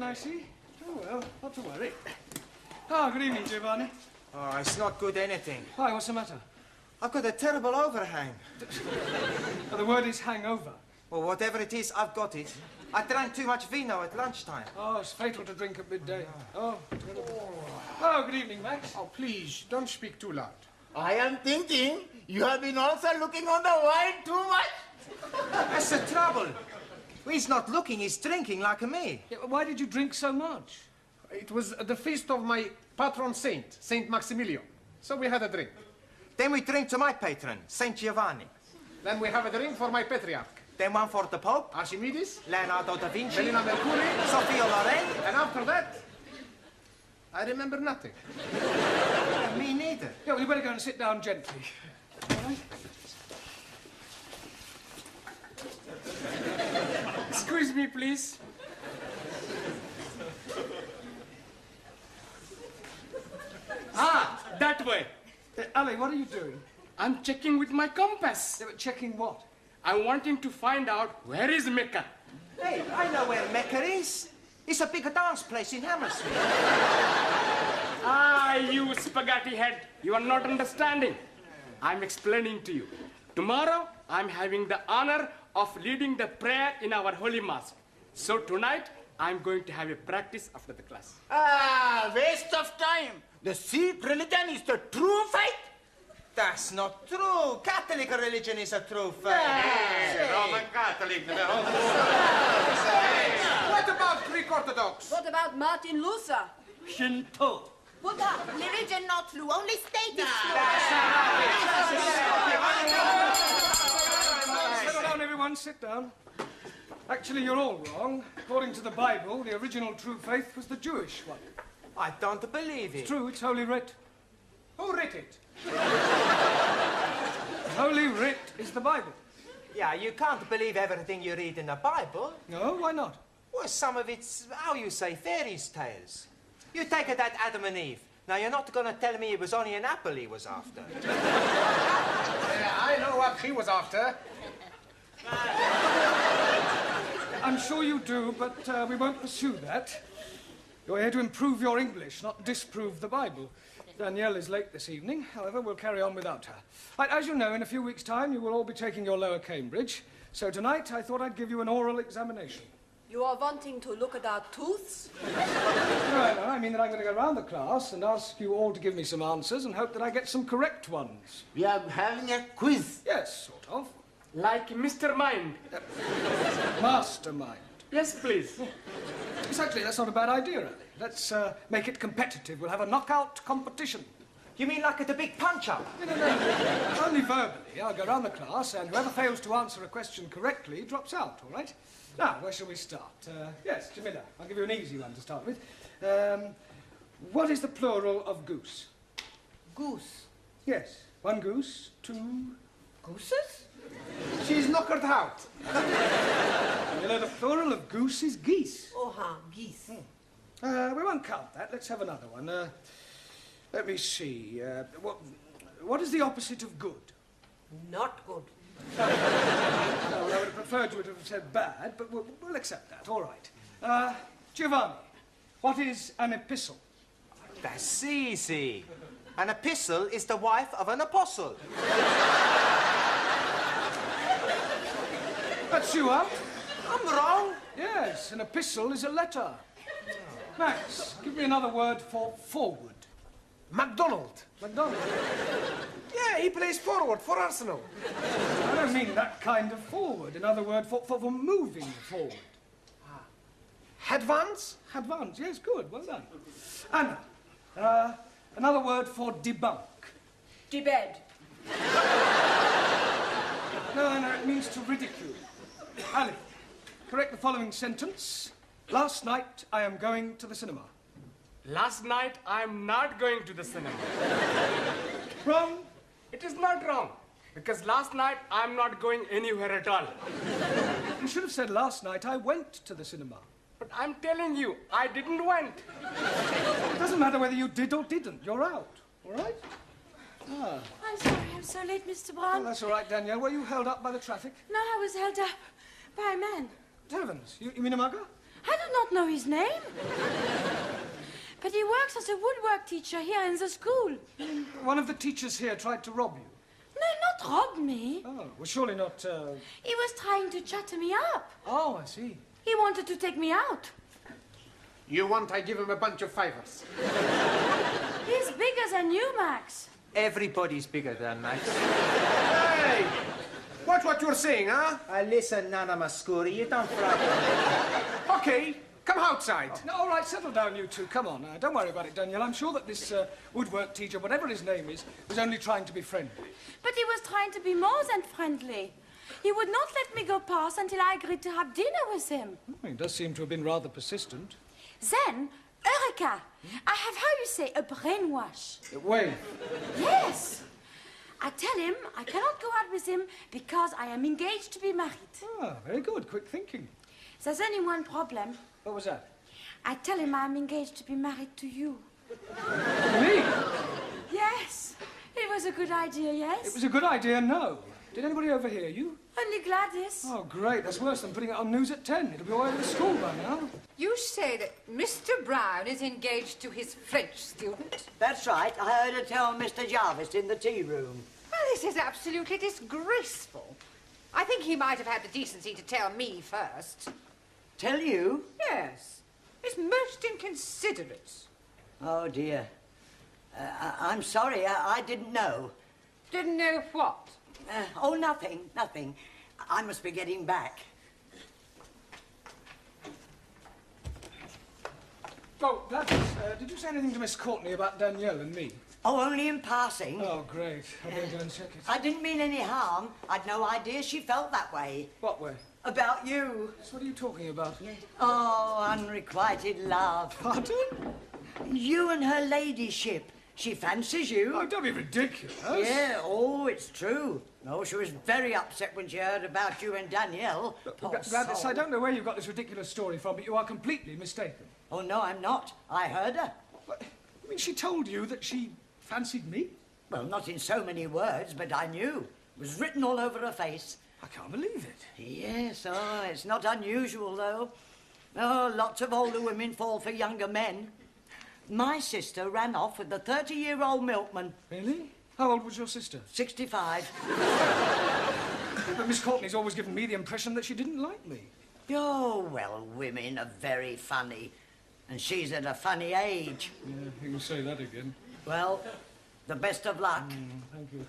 I see. Oh, well, not to worry. Ah, good evening, Giovanni. Oh, it's not good anything. Why, what's the matter? I've got a terrible overhang. Oh, the word is hangover. Well, whatever it is, I've got it. I drank too much vino at lunchtime. Oh, it's fatal to drink at midday. Oh, terrible. Oh, good evening, Max. Oh, please, don't speak too loud. I am thinking you have been also looking on the wine too much. That's the trouble. He's not looking, he's drinking like me. Yeah, why did you drink so much? It was the feast of my patron saint, Saint Maximilian. So we had a drink. Then we drink to my patron, Saint Giovanni. Then we have a drink for my patriarch. Then one for the Pope, Archimedes, Leonardo da Vinci, Melina Mercury, Sophia Loren. and after that, I remember nothing. Me neither. Yeah, well, you better go and sit down gently. All right? Excuse me, please. That way. Ali, what are you doing? I'm checking with my compass. Yeah, but checking what? I'm wanting to find out where is Mecca. Hey, I know where Mecca is. It's a big dance place in Hammersmith. Ah, you spaghetti head. You are not understanding. I'm explaining to you. Tomorrow, I'm having the honor of leading the prayer in our holy mass. So tonight, I'm going to have a practice after the class. Ah, waste of time. The Sikh religion is the true faith. That's not true. Catholic religion is a true faith. Roman Catholic. What about Greek Orthodox? What about Martin Luther? Shinto. Buddha, religion not true, only state is true. Sit down, everyone, sit down. Actually, you're all wrong. According to the Bible, the original true faith was the Jewish one. I don't believe it. It's true, it's Holy Writ. Who wrote it? Holy Writ is the Bible. Yeah, you can't believe everything you read in the Bible. No, why not? Well, some of it's, how you say, fairy tales. You take it that Adam and Eve. Now, you're not going to tell me it was only an apple he was after. I know what he was after. I'm sure you do, but we won't pursue that. You're here to improve your English, not disprove the Bible. Danielle is late this evening. However, we'll carry on without her. Right, as you know, in a few weeks' time, you will all be taking your lower Cambridge. So tonight, I thought I'd give you an oral examination. You are wanting to look at our tooths? No, I mean that I'm going to go around the class and ask you all to give me some answers and hope that I get some correct ones. We are having a quiz. Yes, sort of. Like Mr. Mind. Mastermind. Yes, please. Yes, actually, that's not a bad idea, really. Let's make it competitive. We'll have a knockout competition. You mean like at the big punch-up? No. Only verbally. I'll go around the class, and whoever fails to answer a question correctly drops out, all right? Now, where shall we start? Yes, Jamila, I'll give you an easy one to start with. What is the plural of goose? Goose. Yes, one goose, two... Gooses? She's knockered out. You know, the plural of goose is geese. Oh, geese. We won't count that. Let's have another one. Let me see. What is the opposite of good? Not good. Well, I would have preferred you to have said bad, but we'll accept that. All right. Giovanni, what is an epistle? That's easy. An epistle is the wife of an apostle. That's you out. I'm wrong. Yes, an epistle is a letter. Max, give me another word for forward. MacDonald. McDonald. Yeah, he plays forward for Arsenal. I don't mean that kind of forward. Another word for moving forward. Advance? Advance, yes, good, well done. Anna, another word for debunk. Debed. No, it means to ridicule. Ali, correct the following sentence. Last night, I am going to the cinema. Last night, I'm not going to the cinema. Wrong. It is not wrong. Because last night, I'm not going anywhere at all. You should have said last night I went to the cinema. But I'm telling you, I didn't went. It doesn't matter whether you did or didn't. You're out, all right? Ah. I'm sorry I'm so late, Mr. Oh, Brown. that's all right, Danielle. Were you held up by the traffic? No, I was held up by a man. Heavens, you mean a mugger? I do not know his name. But he works as a woodwork teacher here in the school. One of the teachers here tried to rob you. No, not rob me. Oh, well, surely not, He was trying to chatter me up. Oh, I see. He wanted to take me out. You want I give him a bunch of fivers? He's bigger than you, Max. Everybody's bigger than Max. Hey! Watch what you're saying, huh? Listen, Nana Mascuri, you don't frighten me. Okay, come outside. No, all right, settle down, you two. Come on. Don't worry about it, Danielle. I'm sure that this woodwork teacher, whatever his name is, was only trying to be friendly. But he was trying to be more than friendly. He would not let me go past until I agreed to have dinner with him. He does seem to have been rather persistent. Then, Eureka! I have, how you say, a brainwash. Wait. Yes! I tell him I cannot go out with him because I am engaged to be married. Ah, very good. Quick thinking. There's only one problem. What was that? I tell him I'm engaged to be married to you. Me? Yes. It was a good idea, yes? It was a good idea, no. Did anybody overhear you? Only Gladys. Oh, great. That's worse than putting it on news at 10. It'll be all over the school by now. You say that Mr. Brown is engaged to his French student? That's right. I heard her tell Mr. Jarvis in the tea room. Well, this is absolutely disgraceful. I think he might have had the decency to tell me first. Tell you? Yes. It's most inconsiderate. Oh, dear. I'm sorry. I didn't know. Didn't know what? Oh, nothing. Nothing. I must be getting back. Oh, Gladys, did you say anything to Miss Courtney about Danielle and me? Oh, only in passing. Oh, great. I'll go and check it. I didn't mean any harm. I'd no idea she felt that way. What way? About you. What are you talking about? Oh, unrequited love. Pardon? You and her ladyship. She fancies you. Oh, don't be ridiculous. Yeah, oh, it's true. No, she was very upset when she heard about you and Danielle. Gladys, I don't know where you got this ridiculous story from, but you are completely mistaken. Oh, no, I'm not. I heard her. What? You mean she told you that she fancied me? Well, not in so many words, but I knew. It was written all over her face. I can't believe it. Yes, oh, it's not unusual, though. Oh, lots of older women fall for younger men. My sister ran off with the 30-year-old milkman. Really? How old was your sister? 65. But Miss Courtney's always given me the impression that she didn't like me. Oh, well, women are very funny. And she's at a funny age. Yeah, you can say that again. Well, the best of luck. Thank you.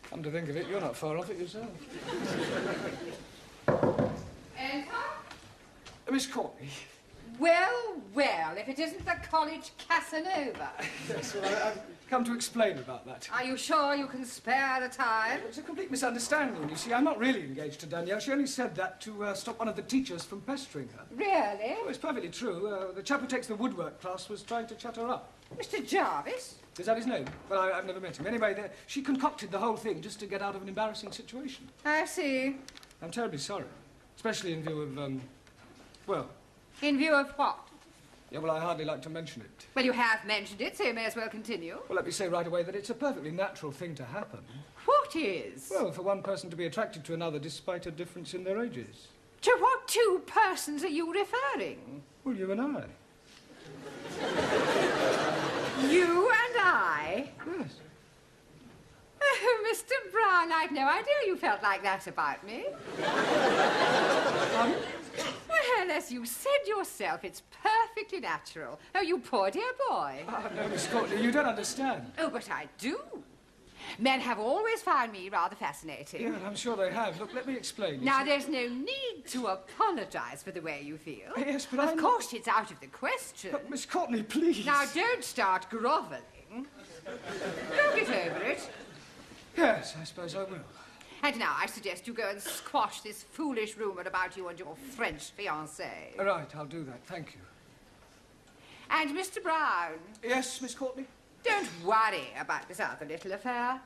Come to think of it, you're not far off it yourself. Enter? Miss Courtney. Well, well, if it isn't the college Casanova. Yes, well, I've come to explain about that. Are you sure you can spare the time? It's a complete misunderstanding, you see. I'm not really engaged to Danielle. She only said that to stop one of the teachers from pestering her. Really? Oh, it's perfectly true. The chap who takes the woodwork class was trying to chat her up. Mr. Jarvis? Is that his name? Well, I've never met him. Anyway, she concocted the whole thing just to get out of an embarrassing situation. I see. I'm terribly sorry. Especially in view of, well... In view of what? Yeah, well, I hardly like to mention it. Well, you have mentioned it, so you may as well continue. Well, let me say right away that it's a perfectly natural thing to happen. What is? Well, for one person to be attracted to another despite a difference in their ages. To what two persons are you referring? Well, you and I. You and I? Yes. Oh, Mr. Brown, I'd no idea you felt like that about me. Well, as you said yourself, it's perfectly natural. Oh, you poor dear boy. Oh, no, Miss Courtney, you don't understand. Oh, but I do. Men have always found me rather fascinating. Yeah, I'm sure they have. Look, let me explain. You Now, see- there's no need to apologise for the way you feel. Yes, but Of course, it's out of the question. But, Miss Courtney, please. Now, don't start grovelling. Don't get over it. Yes, I suppose I will. And now I suggest you go and squash this foolish rumour about you and your French fiancée. Right, I'll do that. Thank you. And Mr. Brown, Yes, Miss Courtney? don't worry about this other little affair.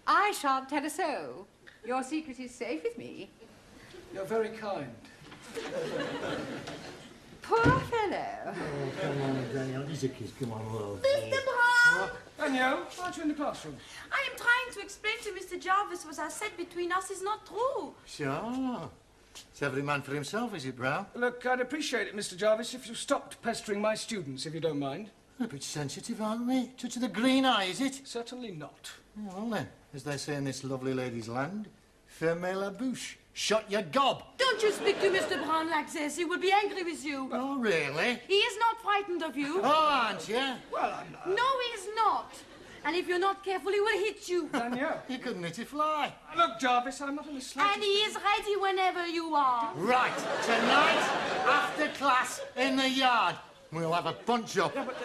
I shan't tell a soul. Your secret is safe with me. You're very kind. Poor fellow. Oh, come on, Danielle. He's a kiss. Come on, love. Mr. Brown! Danielle, aren't you in the classroom? I am trying to explain to Mr. Jarvis what I said between us is not true. Sure. It's every man for himself, is it, Brown? Look, I'd appreciate it, Mr. Jarvis, if you stopped pestering my students, if you don't mind. They're a bit sensitive, aren't they? Touch of the green eye, is it? Certainly not. Oh, well then, as they say in this lovely lady's land, fermez la bouche. Shut your gob. Don't you speak to Mr. Brown like this. He will be angry with you. Oh, really? He is not frightened of you. Oh, aren't you? Well, I'm not. No, he is not. And if you're not careful, he will hit you. Danielle. You couldn't hit a fly. Look, Jarvis, I'm not in the slightest... And he is ready whenever you are. Right, tonight, after class, in the yard, we'll have a punch-up. Yeah, but...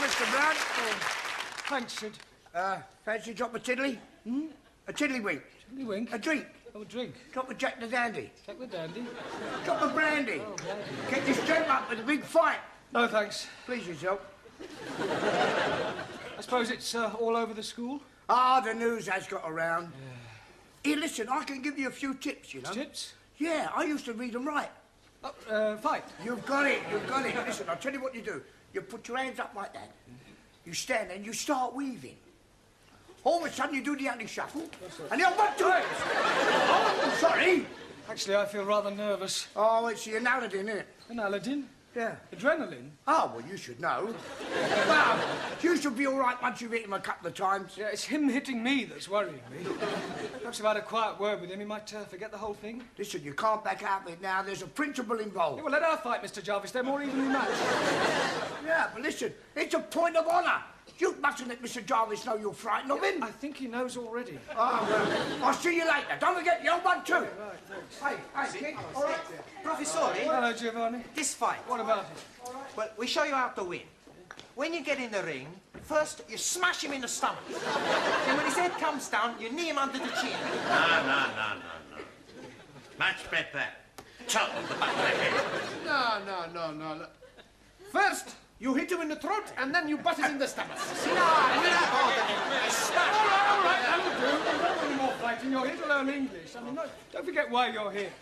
Mr. Brown. Thanks, Sid. Fancy a drop of tiddly? Hmm? A tiddlywink? Tiddlywink? A drink? Oh, a drink. Drop of Jack the Dandy? Jack the Dandy? Drop of brandy? Oh, brandy. Get this gent up with a big fight. No, thanks. Please yourself. I suppose it's all over the school? Ah, the news has got around. Here, listen, I can give you a few tips, you know. Tips? Yeah, I used to read them right. Oh, fight. You've got it, you've got it. Listen, I'll tell you what you do. You put your hands up like that. You stand and you start weaving. All of a sudden you do the anti-shuffle. And the other one too. Oh, sorry. Actually, I feel rather nervous. Oh, it's the Aladdin, isn't it? An Aladdin? Yeah. Adrenaline? Oh, well, you should know. Well, you should be all right once you've hit him a couple of times. Yeah, it's him hitting me that's worrying me. Perhaps if I had a quiet word with him, he might forget the whole thing. Listen, you can't back out of it now. There's a principle involved. Yeah, well, let her fight, Mr. Jarvis. They're more evenly matched. Yeah, but listen, it's a point of honour. You mustn't let Mr. Jarvis know you're frightened of him. I think he knows already. Oh, well, I'll see you later. Don't forget the old one, too. Right, thanks. Hey, kid. All right. Professore, Hello, Giovanni. this fight. What about it? Well, we show you how to win. When you get in the ring, first you smash him in the stomach. Then when his head comes down, you knee him under the chin. No. Much better. Chop on the back of the head. No. First, you hit him in the throat, and then you butt him in the stomach. No, I smash. All right, that'll do. Don't want any more fighting. You're here to learn English. I mean, don't forget why you're here.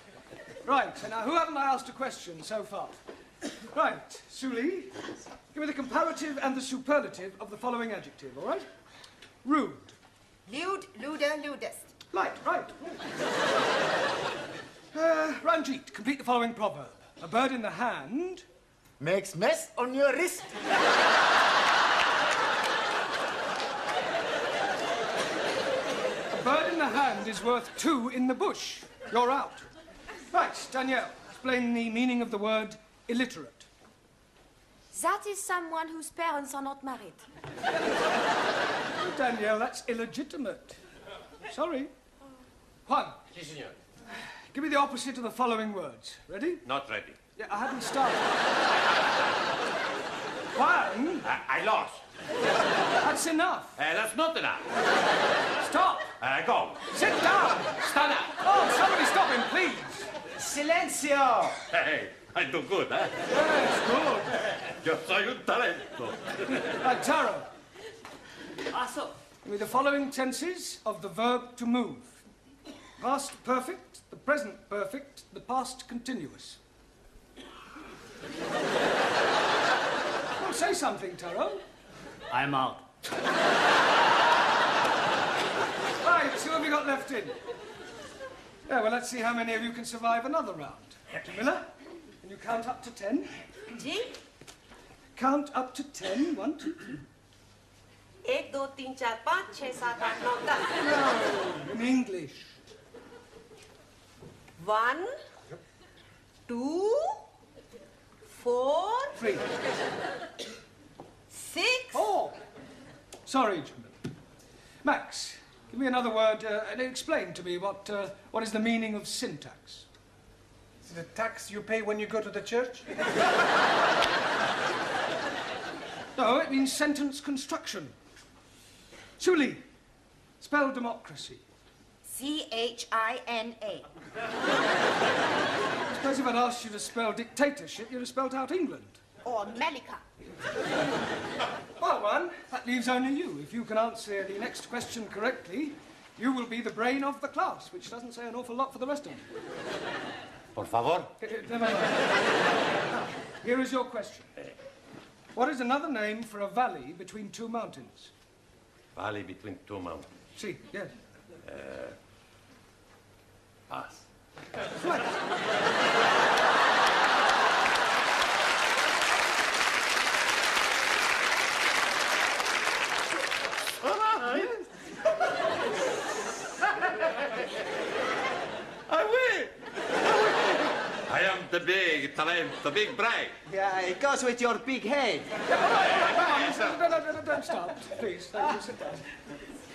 Right, so now, who haven't I asked a question so far? Right, Suli, give me the comparative and the superlative of the following adjective, all right? Rude. Lewd, luder, ludest. Right. Ranjit, complete the following proverb. A bird in the hand... Makes mess on your wrist. A bird in the hand is worth 2 in the bush. You're out. Right, Danielle, explain the meaning of the word illiterate. That is someone whose parents are not married. Oh, Danielle, that's illegitimate. Sorry. Juan. Si, senor. Give me the opposite of the following words. Ready? Not ready. Yeah, I hadn't started. Juan, I lost. that's enough. That's not enough. Stop. Go. Sit down. Stand up. Oh, somebody stop him, please. Silencio. Hey, I do good, eh? Yes, good. Yo soy un talento. Right, Taro. Also, Give me the following tenses of the verb to move. Past perfect, the present perfect, the past continuous. Well, say something, Taro. I'm out. Right, who have you got left in? Yeah, well, let's see how many of you can survive another round. Captain Miller, can you count up to 10? Ji Count up to 10. 1, 2, 3. 1 2 3 4 5 6 7 8 9 10 No, in English. 1 2 4 3. 6 4. Sorry, Jim. Max, give me another word and explain to me what is the meaning of syntax. Is it a tax you pay when you go to the church? No, it means sentence construction. Suli, spell democracy. C-H-I-N-A. I suppose if I'd asked you to spell dictatorship, you'd have spelled out England. Or America. Well, one, that leaves only you. If you can answer the next question correctly, You will be the brain of the class, which doesn't say an awful lot for the rest of them. Por favor. Never mind. Now, here is your question. What is another name for a valley between two mountains? Valley between two mountains. See, yes. Pass. Right. I will. I am the big talent, the big brain. Yeah, it goes with your big head. Don't start, please. Sit down.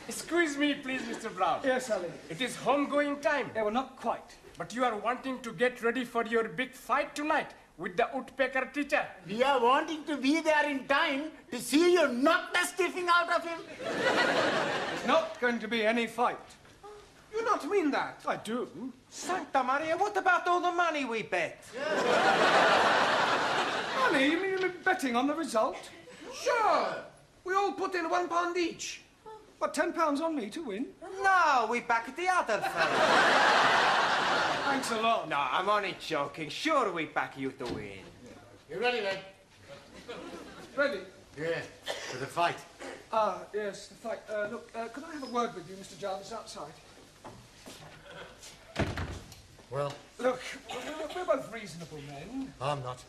Excuse me, please, Mr. Brown. Yes, Sally. It is home-going time. Yeah, well, not quite. But you are wanting to get ready for your big fight tonight with the woodpecker teacher. We are wanting to be there in time to see you knock the stiffing out of him. There's not going to be any fight. You not mean that? I do. Santa Maria, what about all the money we bet? Money? You mean betting on the result? Sure. We all put in £1 each. What, £10 on me to win? No, we back the other fella. Thanks a lot. No, I'm only joking. Sure, we back you to win. You ready, then? Ready? Yeah, for the fight. Ah, yes, the fight. Look, could I have a word with you, Mr. Jarvis, outside? Well, Look, we're both reasonable men. I'm not.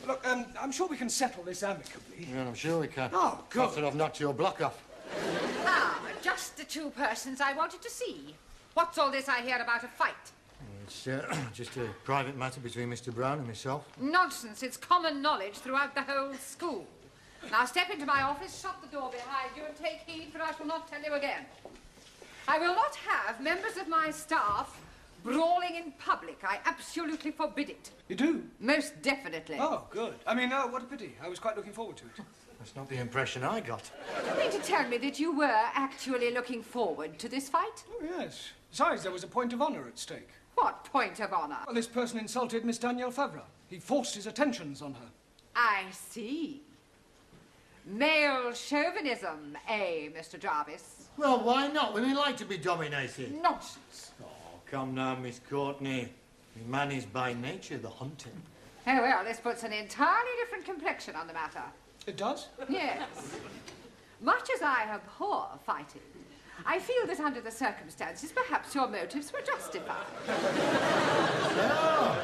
Look, I'm sure we can settle this amicably. Yeah, I'm sure we can. Oh, good. After I've knocked your block off. Ah, just the two persons I wanted to see. What's all this I hear about a fight? It's just a private matter between Mr. Brown and myself. Nonsense. It's common knowledge throughout the whole school. Now step into my office, shut the door behind you, and take heed, for I shall not tell you again. I will not have members of my staff brawling in public. I absolutely forbid it. You do? Most definitely. Oh, good. I mean, what a pity. I was quite looking forward to it. That's not the impression I got. Do you mean to tell me that you were actually looking forward to this fight? Oh, yes. Besides, there was a point of honour at stake. What point of honour? Well, this person insulted Miss Danielle Favre. He forced his attentions on her. I see. Male chauvinism, eh, Mr. Jarvis? Well, why not? Women like to be dominated. Nonsense. Oh, come now, Miss Courtney. Man is by nature the hunter. Oh, well, this puts an entirely different complexion on the matter. It does? Yes. Much as I abhor fighting, I feel that under the circumstances, perhaps your motives were justified. No.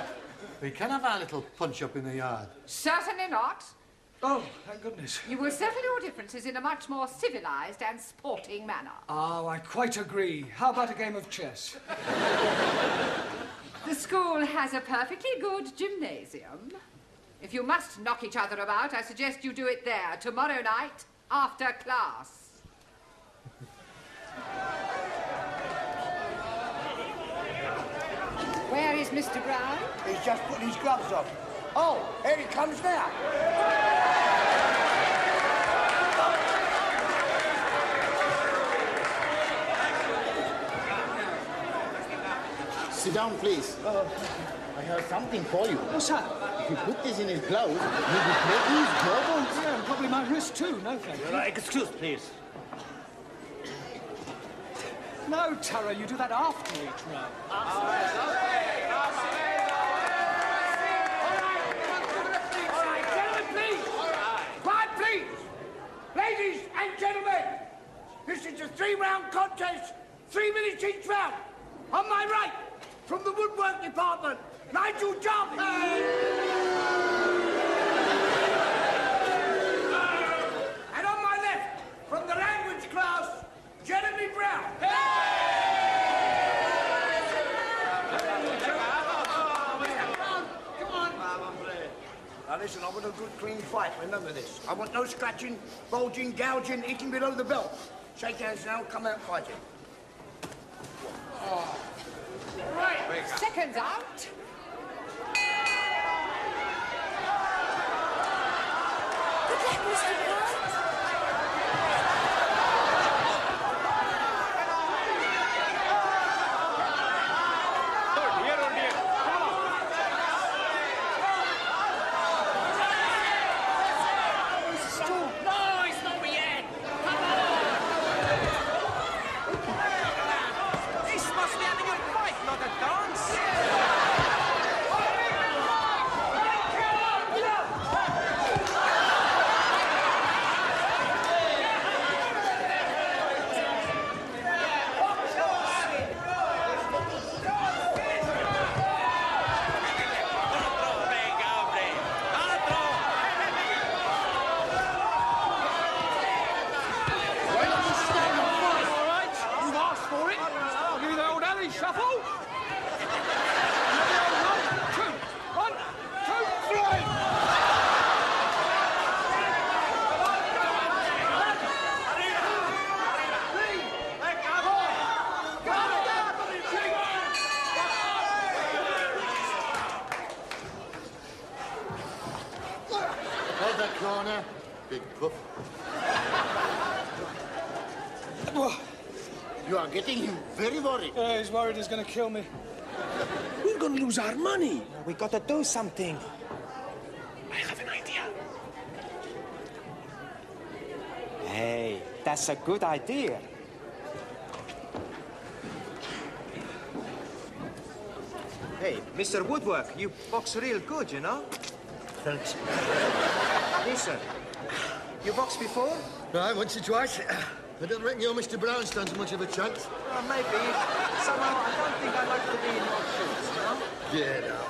We can have our little punch-up in the yard. Certainly not. Oh, thank goodness. You will settle your differences in a much more civilized and sporting manner. Oh, I quite agree. How about a game of chess? The school has a perfectly good gymnasium. If you must knock each other about, I suggest you do it there tomorrow night after class. Where is Mr. Brown? He's just putting his gloves on. Oh, here he comes now. Sit down, please. I have something for you. What's that? If you put this in his blouse, you'll be breaking his jawbones. Yeah, and probably my wrist too. No, thank you. Excuse, please. No, Tara, you do that after each round. All right, gentlemen, please. Quiet, please. Ladies and gentlemen, this is a 3-round contest, 3 minutes each round. On my right, from the woodwork department, Nigel Jarvis. And on my left, from the language class, Jeremy Brown. Come on. Now listen, I want a good clean fight, remember this. I want no scratching, bulging, gouging, eating below the belt. Shake hands now, come out fighting. Right, seconds out. Good luck, Mr. Brown. the corner. Big puff. Oh, You are getting him very worried. he's worried he's going to kill me. We're going to lose our money. We got to do something. I have an idea. Hey, that's a good idea. Hey, Mr. Woodwork, you box real good, you know? Thanks. Listen, you boxed before? Right, once or twice. I don't reckon your Mr. Brown stands much of a chance. Maybe. Somehow, I don't think I'd like to be in your shoes, you know? Yeah, no.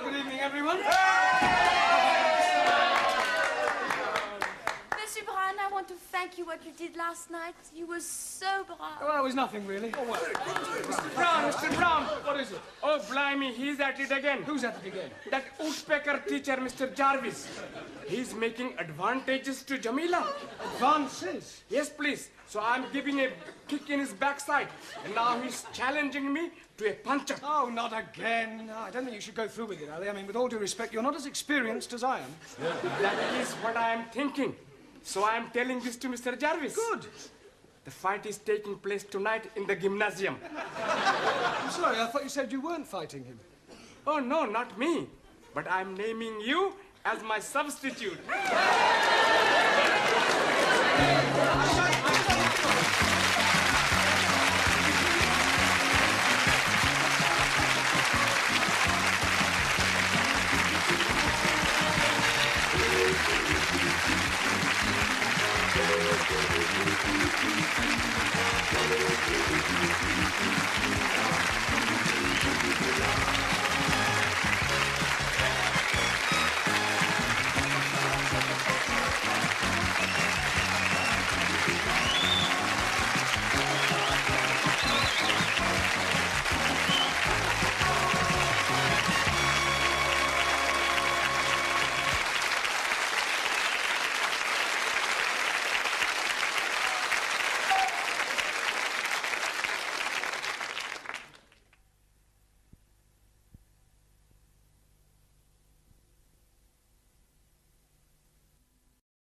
Good evening, everyone. Monsieur Brown, I want to thank you what you did last night. You were so brave. Well, it was nothing, really. Oh, well. Mr. Brown. What is it? Oh, blimey, he's at it again. Who's at it again? That woodpecker teacher, Mr. Jarvis. He's making advantages to Jamila. Advances? Yes, please. So I'm giving a kick in his backside. And now he's challenging me to a punch-up. Oh, not again. No, I don't think you should go through with it, Ali. I mean, with all due respect, you're not as experienced as I am. That is what I am thinking. So I am telling this to Mr. Jarvis. Good. The fight is taking place tonight in the gymnasium. I'm sorry, I thought you said you weren't fighting him. Oh, no, not me. But I'm naming you as my substitute.